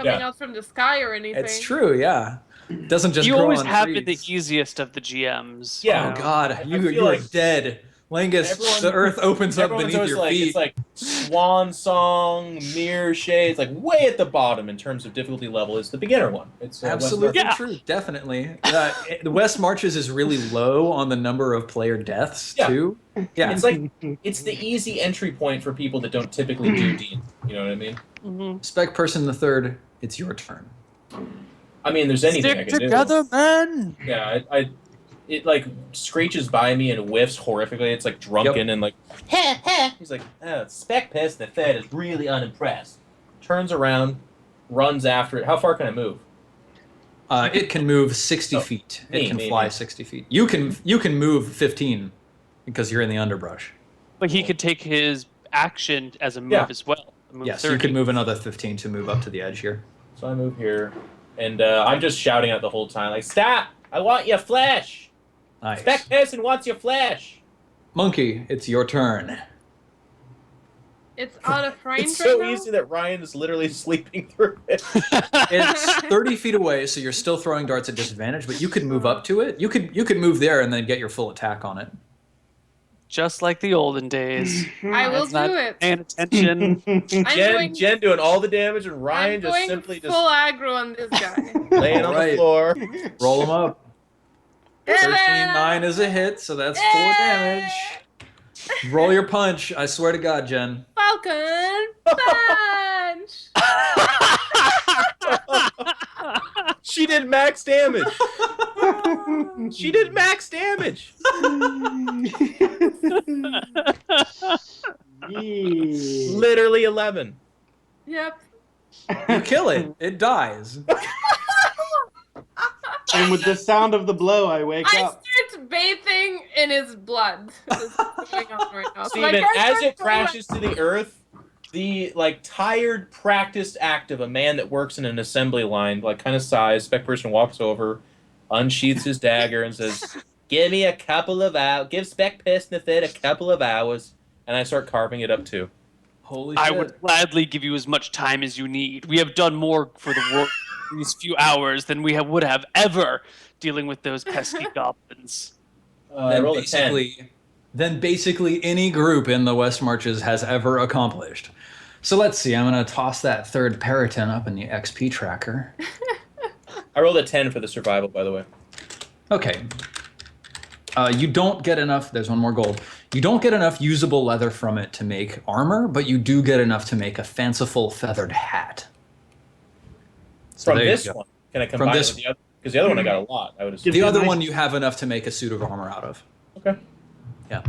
Yeah. out from the sky or anything. It's true, yeah. It doesn't just You grow always on have been the trees. easiest of the GMs. Yeah. Oh you know? god, I you, feel you are like dead. Langus, everyone- the earth opens up Everyone's beneath always your like, feet. it's like Swan Song, Mirror Shade. It's like way at the bottom in terms of difficulty level. It's the beginner one. It's Absolutely Yeah. true, definitely. The West Marches is really low on the number of player deaths, Yeah. too. Yeah. It's like it's the easy entry point for people that don't typically do D. You know what I mean? Mhm. Spec Person the Third, it's your turn. I mean, there's anything I Stick can together, men. do. Yeah, it like screeches by me and whiffs horrifically. It's like drunken and like, he's like, Spec Person the Third is really unimpressed. Turns around, runs after it. How far can I move? It can move 60 Oh, feet. me, It can me, fly me. 60 feet. You can move 15 because you're in the underbrush. But he could take his action as a move Yeah. as well. Move Yes, 30. you can move another 15 to move up to the edge here. So I move here, and I'm just shouting out the whole time, like, stop! I want your flesh! Nice. Spec Person wants your flesh! Monkey, it's your turn. It's out of range It's so right now? easy that Ryan is literally sleeping through it. It's 30 feet away, so you're still throwing darts at disadvantage, but you could move up to it. You could move there and then get your full attack on it. just like the olden days. I will Man's not do it. paying attention. Jen doing all the damage, and Ryan I'm just going simply full just aggro on this guy. laying on the Alright. floor. Roll them up. 13, 9 9 is a hit, so that's 4 damage. Roll your punch. I swear to God, Jen. Falcon punch. She did max damage. She did max damage. Literally 11. Yep. You kill it. It dies. And with the sound of the blow, I wake I up. start bathing in his blood. This is what's going on right now. So my Steven, character as it is crashes to the earth, the tired, practiced act of a man that works in an assembly line, kind of sighs. Spec person walks over, unsheaths his dagger, and says, "Give me a couple of hours. Give Spec Pisnithid a couple of hours," and I start carving it up too. Holy I shit. would gladly give you as much time as you need. We have done more for the world in these few hours than we would have ever dealing with those pesky goblins. I Then rolled a 10. basically any group in the West Marches has ever accomplished. So let's see. I'm going to toss that third Periton up in the XP tracker. I rolled a 10 for the survival, by the way. Okay. You don't get enough. There's one more gold. You don't get enough usable leather from it to make armor, but you do get enough to make a fanciful feathered hat. So From there you this go. one, can I combine this it with the other? Because the other one I got a lot. I would assume. The other nice- one you have enough to make a suit of armor out of. Okay. Yeah.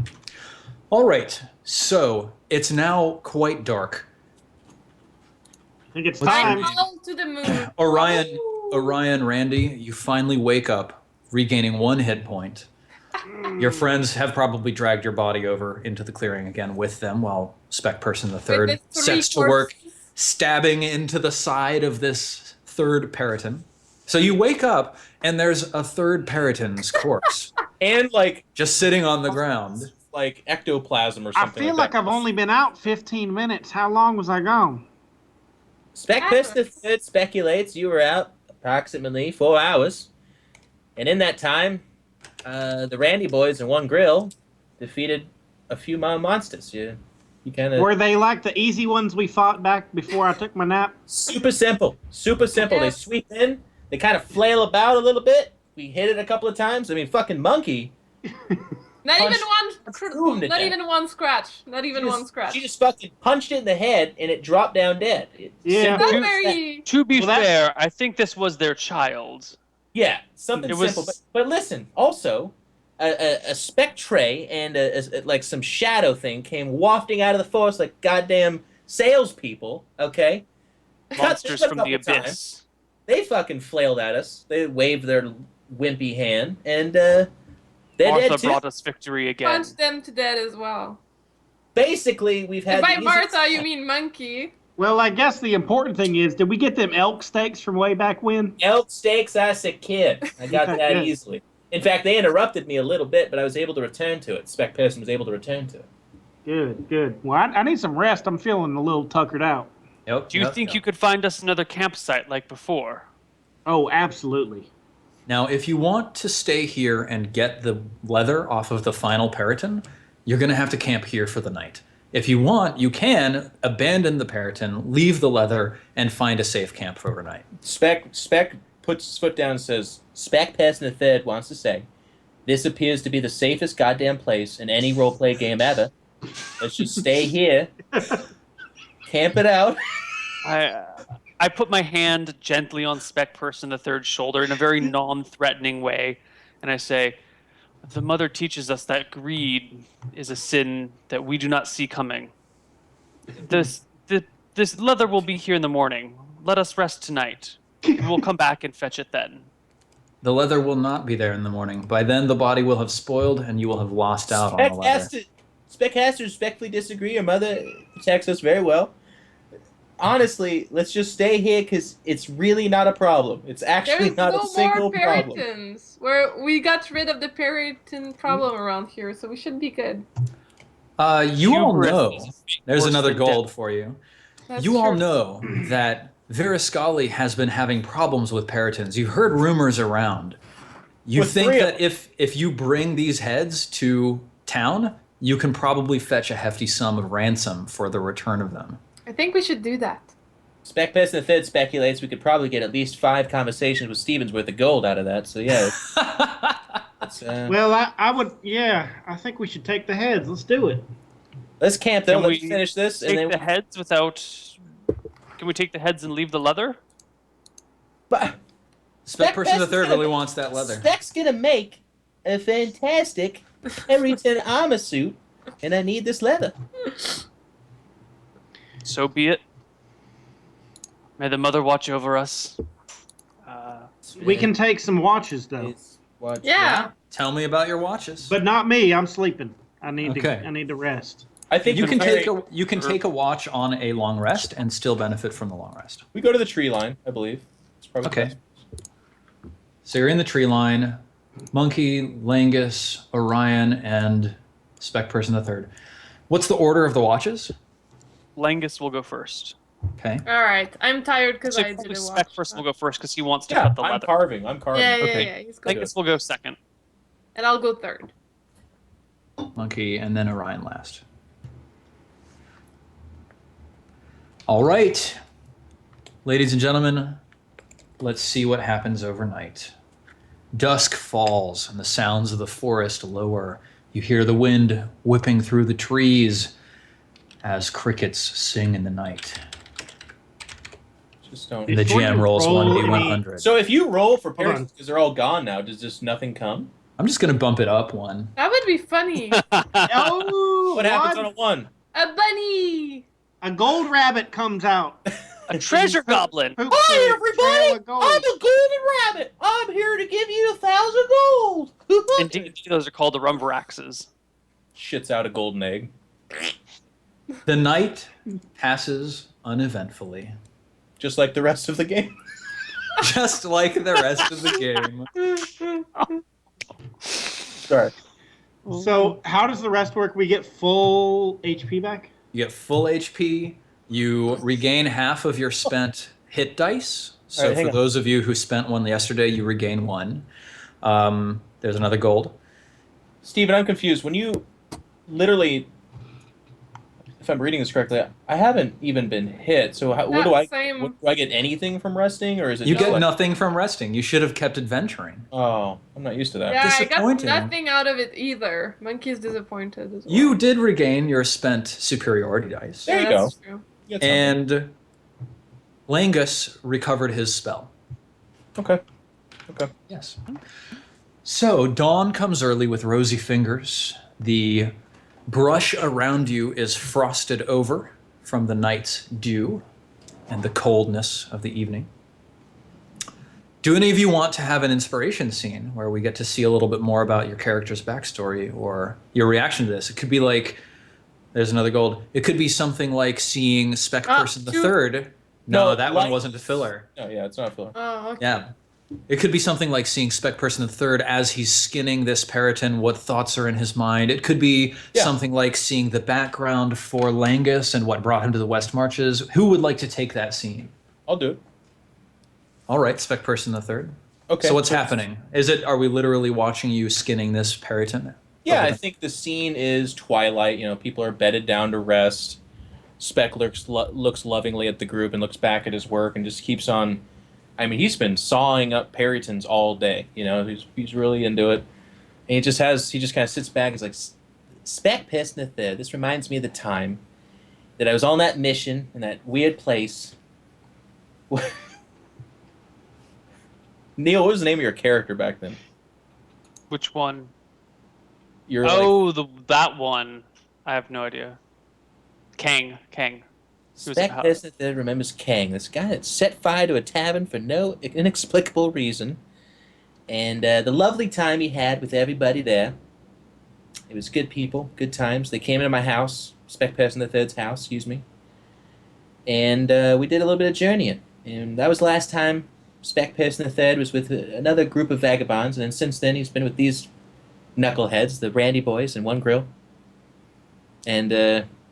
All right. So it's now quite dark. I think it's What's your time. name? all to the moon. Orion, Randy, you finally wake up, regaining 1 hit point. Your friends have probably dragged your body over into the clearing again with them, while Spec Person the Third With the sets to three work, corpses. stabbing into the side of this third Periton. So you wake up, and there's a third Periton's corpse And just sitting on the ground. ectoplasm or I something. feel like that. I've only been out 15 minutes. How long was I gone? Spec Pisnithid speculates you were out approximately 4 hours, and in that time, the Randy boys and one grill defeated a few monsters. You kind of Were they like the easy ones we fought back before I took my nap? super simple. They Yeah. sweep in, they kind of flail about a little bit. We hit it a couple of times. I mean, fucking monkey. Not even threw him to not death. even one scratch. Not even one scratch. She just fucking punched it in the head, and it dropped down dead. Yeah. Not Simple as that. very. To be Well, that's- fair, I think this was their child. Yeah, something It was- simple. But listen, also, a spectre and some shadow thing came wafting out of the forest like goddamn salespeople. Okay, Monsters Cut from them the a couple abyss. times. They fucking flailed at us. They waved their wimpy hand, and they're Martha dead too. brought us victory again. Punch them to death as well. Basically, we've had. And by the easiest- Martha, you mean monkey. Well, I guess the important thing is, did we get them elk steaks from way back when? elk steaks as a kid. I got that Yes. easily. In fact, they interrupted me a little bit, but I was able to return to it. Spec Person was able to return to it. Good. Well, I need some rest. I'm feeling a little tuckered out. Yep, Do you think you could find us another campsite like before? Oh, absolutely. Now, if you want to stay here and get the leather off of the final Periton, you're going to have to camp here for the night. If you want, you can abandon the Periton, leave the leather, and find a safe camp for overnight. Spec puts his foot down and says, Spec Person the Third wants to say, this appears to be the safest goddamn place in any roleplay game ever. Let's just stay here, camp it out. I put my hand gently on Spec Person the Third's shoulder in a very non-threatening way, and I say, the mother teaches us that greed is a sin that we do not see coming. This leather will be here in the morning. Let us rest tonight. We'll come back and fetch it then. The leather will not be there in the morning. By then, the body will have spoiled, and you will have lost out on the leather. Spec has to respectfully disagree. Your mother protects us very well. Honestly, let's just stay here because it's really not a problem. It's actually There's not no a single more problem. Peritons. We got rid of the Periton problem around here, so we should be good. You all Hubris know, is a fate there's worse another than gold death. for you. That's You all true. know that Veriscali has been having problems with Peritons. You've heard rumors around. You With think three of that if you bring these heads to town, you can probably fetch a hefty sum of ransom for the return of them. I think we should do that. Spec Person the Third speculates we could probably get at least 5 conversations with Steven's worth of gold out of that. So yeah, it's, Well, I would. Yeah, I think we should take the heads. Let's do it. let's camp though. Can Let's we finish this, Take and then the heads without. Can we take the heads and leave the leather? But Spec Person the Person's Third gonna- really wants that leather. Spec's gonna make a fantastic Harrington armor suit, and I need this leather. So be it. May the mother watch over us. We can take some watches though, Watch Yeah. Tell me about your watches. but not me. I'm sleeping. I need Okay. to. I need to rest. I think you the can very- take a watch on a long rest and still benefit from the long rest. We go to the tree line, I believe. It's probably Okay. best. So you're in the tree line. Monkey, Langus, Orion, and Spec Person the Third. What's the order of the watches? Langus will go first. Okay. All right. I'm tired because So I probably didn't Spec watch. Person will go first because he wants to Yeah, cut the I'm leather. carving. I'm carving. Yeah, yeah, Okay. yeah. He's good. Langus will go second. And I'll go third. Monkey, and then Orion last. All right. Ladies and gentlemen, let's see what happens overnight. Dusk falls, and the sounds of the forest lower. You hear the wind whipping through the trees as crickets sing in the night. Just don't. And the Before GM you rolls roll 1d100. So if you roll for on. parents because they're all gone now, does just nothing come? I'm just going to bump it up one. That would be funny. Oh, What happens on a 1? A bunny. A gold rabbit comes out. A treasure goblin. Poops Hi a trail everybody! of gold. I'm a golden rabbit. I'm here to give you 1,000 gold. In D&D, those are called the Rumbraxes. Shits out a golden egg. The night passes uneventfully, Just like the rest of the game. just like the rest of the game. Sorry. So how does the rest work? We get full HP back. You get full HP. You regain half of your spent hit dice. So All right, hang for on. those of you who spent one yesterday, you regain one. There's another gold. Steven, I'm confused. When you literally, if I'm reading this correctly, I haven't even been hit. So how, what do I? Same. What, do I get anything from resting, or is it? You just get like, nothing from resting. You should have kept adventuring. Oh, I'm not used to that. Yeah, I got Disappointing. nothing out of it either. Monkey's disappointed as well. You did regain your spent superiority dice. There you that's true. You got something. And Langus recovered his spell. Okay. Okay. Yes. So dawn comes early with rosy fingers. The brush around you is frosted over from the night's dew and the coldness of the evening. Do any of you want to have an inspiration scene where we get to see a little bit more about your character's backstory or your reaction to this? It could be like, there's another gold. It could be something like seeing Spec Person the shoot. Third. No, No, that like- one wasn't a filler. Oh yeah, it's not a filler. Oh, okay. Yeah. It could be something like seeing Spec Person the Third as he's skinning this Periton, what thoughts are in his mind. It could be Yeah. something like seeing the background for Langus and what brought him to the West Marches. Who would like to take that scene? I'll do it. All right, Spec Person the Third. Okay. So what's happening? Are we literally watching you skinning this Periton? Yeah, Okay. I think the scene is twilight. You know, people are bedded down to rest. Spec looks lovingly at the group and looks back at his work and just keeps on. I mean, he's been sawing up Peritons all day. You know, he's really into it. And he just kind of sits back and is like, Spec Person the Third. This reminds me of the time that I was on that mission in that weird place. Neil, what was the name of your character back then? Which one? You're like, Oh, that one. I have no idea. Kang. Who's Spec it? Person that remembers Kang, this guy that set fire to a tavern for no inexplicable reason, and the lovely time he had with everybody there. It was good people, good times. They came into my house, Spec Person the Third's house, excuse me, and we did a little bit of journeying. And that was the last time Spec Person the Third was with another group of vagabonds, and then since then he's been with these knuckleheads, the Randy Boys, and One Grill. And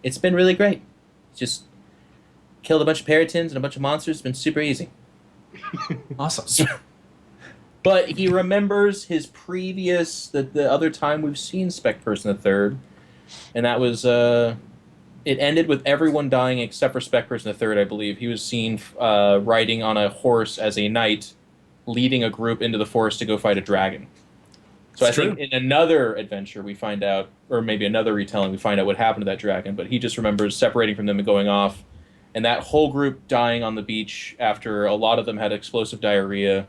it's been really great. Just killed a bunch of Peritons and a bunch of monsters. It's been super easy. Awesome. But he remembers his previous, the other time we've seen Spec Person the Third, and that was it ended with everyone dying except for Specters III, I believe. He was seen riding on a horse as a knight, leading a group into the forest to go fight a dragon. So I think in another adventure we find out, or maybe another retelling, we find out what happened to that dragon, but he just remembers separating from them and going off, and that whole group dying on the beach after a lot of them had explosive diarrhea.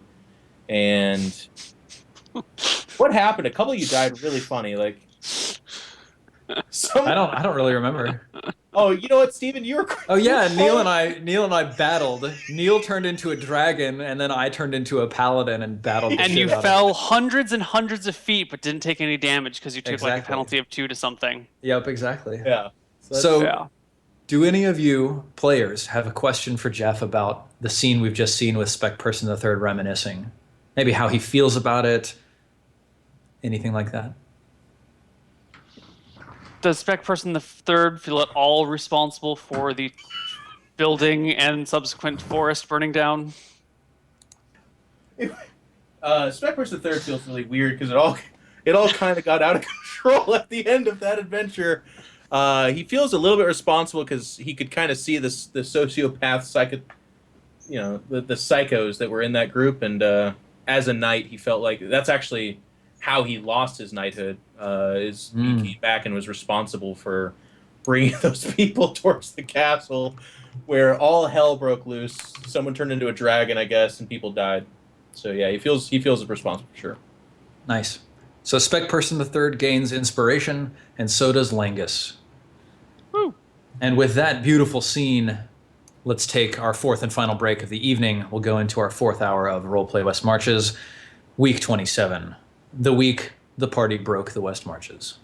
And what happened? A couple of you died really funny. Like, I don't really remember. Oh, you know what, Steven? You're. Oh yeah, Neil and I battled. Neil turned into a dragon, and then I turned into a paladin and battled. The And shit you out of fell it. hundreds and hundreds of feet, but didn't take any damage because you took like a Exactly. penalty of 2 to something. Yep, exactly. Yeah. So, Yeah. do any of you players have a question for Jeff about the scene we've just seen with Spec Person III reminiscing? Maybe how he feels about it. Anything like that? Does Spec Person the Third feel at all responsible for the building and subsequent forest burning down? Spec Person III feels really weird because it all kind of got out of control at the end of that adventure. He feels a little bit responsible because he could kind of see the sociopath, the psychos that were in that group, and as a knight, he felt like that's actually how he lost his knighthood. He came back and was responsible for bringing those people towards the castle, where all hell broke loose. Someone turned into a dragon, I guess, and people died. So yeah, he feels responsible for sure. Nice. So Spec Person III gains inspiration, and so does Langus. Woo. And with that beautiful scene, let's take our fourth and final break of the evening. We'll go into our fourth hour of Roleplay West Marches, week 27. The week the party broke the West Marches.